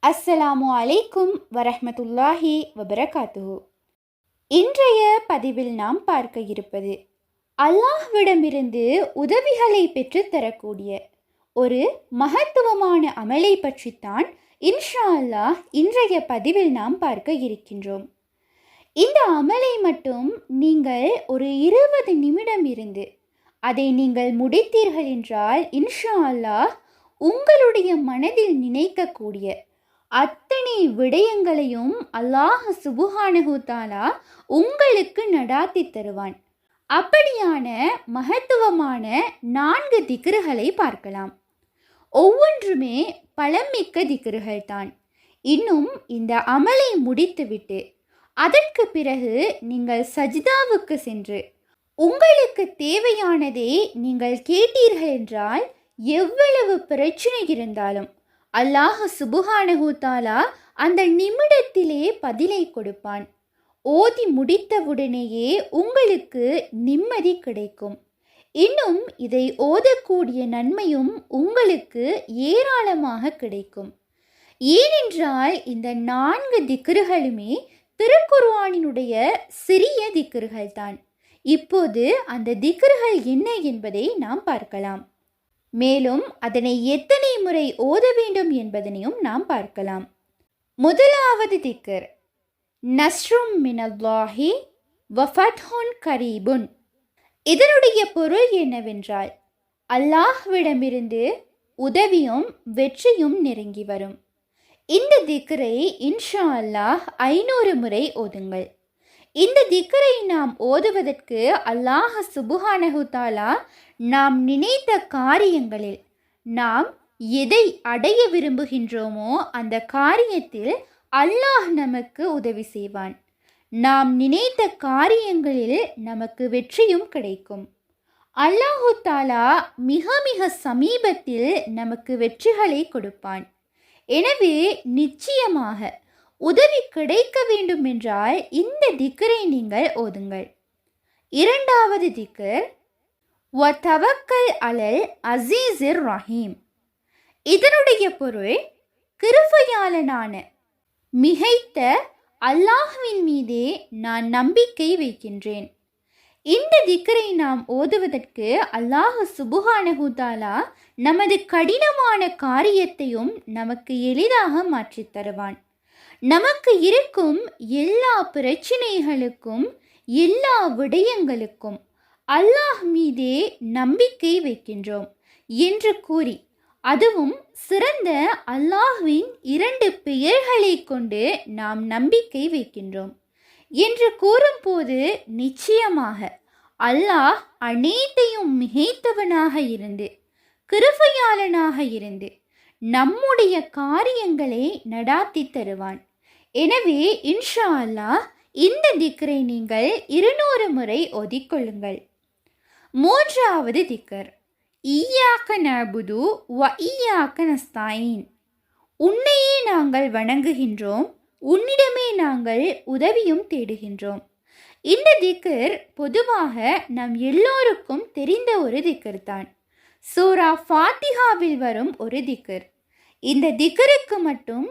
அஸ்ஸலாமு அலைக்கும் வரஹ்மத்துல்லாஹி வபரகாத்துஹு. இன்றைய பதிவில் நாம் பார்க்க இருப்பது அல்லாஹ்விடமிருந்து உதவிகளை பெற்றுத்தரக்கூடிய ஒரு மகத்துவமான அமலை பற்றித்தான் இன்ஷா அல்லாஹ் இன்றைய பதிவில் நாம் பார்க்க இருக்கின்றோம். இந்த அமலை மட்டும் நீங்கள் ஒரு 20 நிமிடம் இருந்து அதை நீங்கள் முடித்தீர்கள் என்றால் இன்ஷா அல்லாஹ் உங்களுடைய மனதில் நினைக்கக்கூடிய அத்தனை விடயங்களையும் அல்லாஹ் சுப்ஹானஹு தஆலா உங்களுக்கு நடாத்தி தருவான். அப்படியான மகத்துவமான 4 திக்ருகளை பார்க்கலாம். ஒவ்வொன்றுமே பலமிக்க திக்ருகள் தான். இன்னும் இந்த அமலை முடித்துவிட்டு அதற்கு பிறகு நீங்கள் சஜ்தாவுக்கு சென்று உங்களுக்கு தேவையானதை நீங்கள் கேட்டீர்கள் என்றால் எவ்வளவு பிரச்சனை இருந்தாலும் அல்லாஹ் சுப்ஹானஹு தஆலா அந்த நிமிடத்திலே பதிலை கொடுப்பான். ஓதி முடித்தவுடனேயே உங்களுக்கு நிம்மதி கிடைக்கும். இன்னும் இதை ஓதக்கூடிய நன்மையும் உங்களுக்கு ஏராளமாக கிடைக்கும். ஏனென்றால் இந்த 4 திக்ருகளுமே திருக்குர்ஆனினுடைய சிறிய திக்ருகள் தான். இப்போது அந்த திக்ருகள் என்ன என்பதை நாம் பார்க்கலாம். மேலும் அதனை எத்தனை முறை ஓத வேண்டும் என்பதனையும் நாம் பார்க்கலாம். முதலாவது திக்ர் நஸ்ரும் மினல்லாஹி வ ஃபத்ஹுன் கரீபுன். இதனுடைய பொருள் என்னவென்றால் அல்லாஹ்விடமிருந்து உதவியும் வெற்றியும் நெருங்கி வரும். இந்த திக்ரை இன்ஷா அல்லாஹ் 500 முறை ஓதுங்கள். இந்த திக்ரை நாம் ஓதுவதற்கு அல்லாஹ் சுப்ஹானஹு தஆலா நாம் நினைத்த காரியங்களில் நாம் எதை அடைய விரும்புகின்றோமோ அந்த காரியத்தில் அல்லாஹ் நமக்கு உதவி செய்வான். நாம் நினைத்த காரியங்களில் நமக்கு வெற்றியும் கிடைக்கும். அல்லாஹு தஆலா மிக மிக சமீபத்தில் நமக்கு வெற்றிகளை கொடுப்பான். எனவே நிச்சயமாக உதவி கிடைக்க வேண்டும் என்றால் இந்த திக்ரை நீங்கள் ஓதுங்கள். இரண்டாவது திக்ர் வ தவக்கல் அலல் அஸீஸிர் ரஹீம். இதனுடைய பொருள் கிருபையாளனான மிகைத்த அல்லாஹ்வின் மீதே நான் நம்பிக்கை வைக்கின்றேன். இந்த திக்ரை நாம் ஓதுவதற்கு அல்லாஹ் சுப்ஹானஹு தஆலா நமது கடினமான காரியத்தையும் நமக்கு எளிதாக மாற்றித் தருவான். நமக்கு இருக்கும் எல்லா பிரச்சனைகளுக்கும் எல்லா விடயங்களுக்கும் அல்லாஹ் மீதே நம்பிக்கை வைக்கின்றோம் என்று கூறி, அதுவும் சிறந்த அல்லாஹ்வின் 2 பெயர்களை கொண்டு நாம் நம்பிக்கை வைக்கின்றோம் என்று கூறும்போது நிச்சயமாக அல்லாஹ் அனைத்தையும் மிகைத்தவனாக இருந்து கிருபையாளனாக இருந்து நம்முடைய காரியங்களை நடாத்தி தருவான். எனவே இன்ஷா அல்லாஹ் இந்த திக்ரை நீங்கள் 200 முறை ஓதிக்கொள்ளுங்கள். மூன்றாவது திக்ர் இய்யாக நஅபுது வ இய்யாக நஸ்தாயின். உன்னையே நாங்கள் வணங்குகின்றோம், உன்னிடமே நாங்கள் உதவியும் தேடுகின்றோம். இந்த திக்ர் பொதுவாக நம் எல்லோருக்கும் தெரிந்த ஒரு திக்ர் தான். சூரா ஃபாத்திஹாவில் வரும் ஒரு திக்ர். இந்த திக்ருக்கு மட்டும்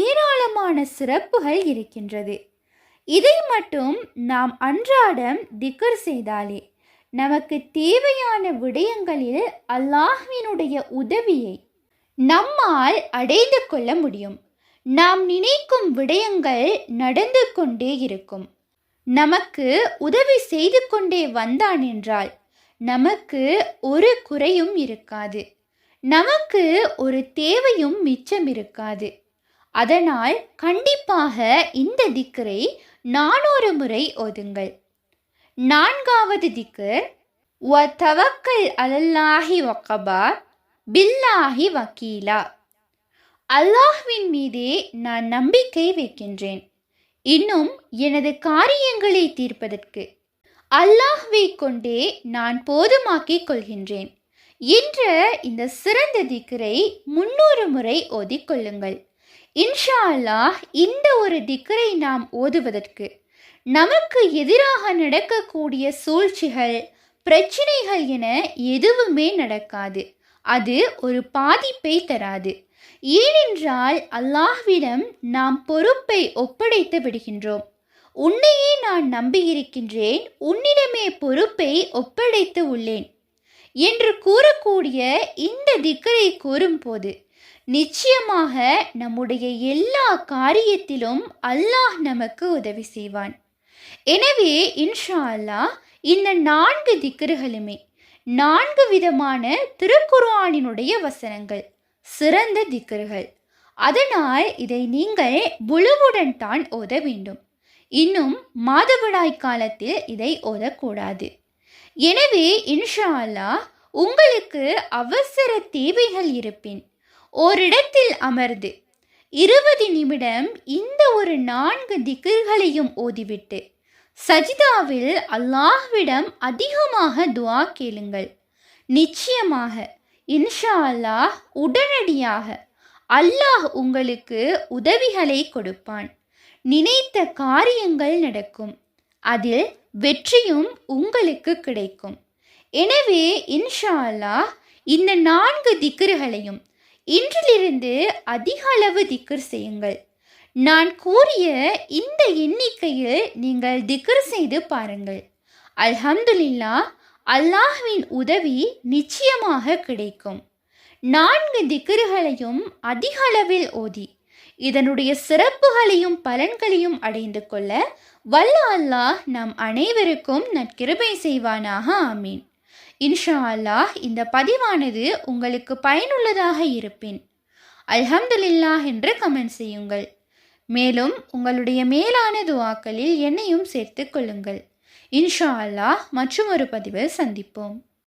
ஏராளமான சிறப்புகள் இருக்கின்றது. இதை மட்டும் நாம் அன்றாடம் திக்ர் செய்தாலே நமக்கு தேவையான விடயங்களில் அல்லாஹ்வினுடைய உதவியை நம்மால் அடைந்து கொள்ள முடியும். நாம் நினைக்கும் விடயங்கள் நடந்து கொண்டே இருக்கும். நமக்கு உதவி செய்து கொண்டே வந்தான் என்றால் நமக்கு ஒரு குறையும் இருக்காது, நமக்கு ஒரு தேவையும் மிச்சம் இருக்காது. அதனால் கண்டிப்பாக இந்த திக்ரை 400 முறை ஓதுங்கள். நான்காவது திக்ர் வ தவக்கல் அலல்லாஹி வகபா பில்லாஹி வக்கீலா. அல்லாஹ்வின் மீதே நான் நம்பிக்கை வைக்கின்றேன். இன்னும் எனது காரியங்களை தீர்ப்பதற்கு அல்லாஹ்வை கொண்டே நான் போதுமாக்கிக் கொள்கின்றேன் என்ற இந்த சிறந்த திக்ரை 300 முறை ஓதிக்கொள்ளுங்கள். இன்ஷா அல்லாஹ் இந்த ஒரு திக்ரை நாம் ஓதுவதற்கு நமக்கு எதிராக நடக்கக்கூடிய சூழ்ச்சிகள் பிரச்சனைகள் என எதுவுமே நடக்காது. அது ஒரு பாதிப்பை தராது. ஏனென்றால் அல்லாஹ்விடம் நாம் பொறுப்பை ஒப்படைத்து விடுகின்றோம். உன்னையே நான் நம்பியிருக்கின்றேன், உன்னிடமே பொறுப்பை ஒப்படைத்து உள்ளேன் என்று கூறக்கூடிய இந்த திக்ரை கூறும்போது நிச்சயமாக நம்முடைய எல்லா காரியத்திலும் அல்லாஹ் நமக்கு உதவி செய்வான். எனவே இன்ஷா அல்லாஹ் இந்த 4 திக்ருகளுமே 4 விதமான திருக்குர்ஆனினுடைய வசனங்கள், சிறந்த திக்ருகள். அதனால் இதை நீங்கள் புழுவுடன் தான் ஓத வேண்டும். இன்னும் மாதவிடாய் காலத்தில் இதை ஓதக்கூடாது. எனவே இன்ஷா அல்லாஹ் உங்களுக்கு அவசர தேவைகள் இருப்பின் ஓரிடத்தில் அமர்ந்து 20 நிமிடம் இந்த ஒரு 4 திக்ர்களையும் ஓதிவிட்டு சஜிதாவில் அல்லாஹ்விடம் அதிகமாக துஆ கேளுங்கள். நிச்சயமாக இன்ஷா அல்லாஹ் உடனடியாக அல்லாஹ் உங்களுக்கு உதவிகளை கொடுப்பான். நினைத்த காரியங்கள் நடக்கும், அதில் வெற்றியும் உங்களுக்கு கிடைக்கும். எனவே இன்ஷா அல்லாஹ் இந்த 4 திக்ர்களையும் இன்றிலிருந்து அதிக அளவு திக்ர் செய்யுங்கள். நான் கூறிய இந்த எண்ணிக்கையில் நீங்கள் திக்ர் செய்து பாருங்கள். அல்ஹம்துலில்லாஹ், அல்லாஹ்வின் உதவி நிச்சயமாக கிடைக்கும். 4 திக்ர்களையும் அதிக அளவில் ஓதி இதனுடைய சிறப்புகளையும் பலன்களையும் அடைந்து கொள்ள வல்ல அல்லாஹ் நம் அனைவருக்கும் நற்கிருபை செய்வானாக. ஆமீன். இன்ஷா அல்லாஹ் இந்த பதிவானது உங்களுக்கு பயனுள்ளதாக இருப்பின் அல்ஹம்துலில்லாஹ் என்று கமெண்ட் செய்யுங்கள். மேலும் உங்களுடைய மேலான துஆக்களில் என்னையும் சேர்த்து கொள்ளுங்கள். இன்ஷா அல்லாஹ் மற்றும் ஒரு பதிவில் சந்திப்போம்.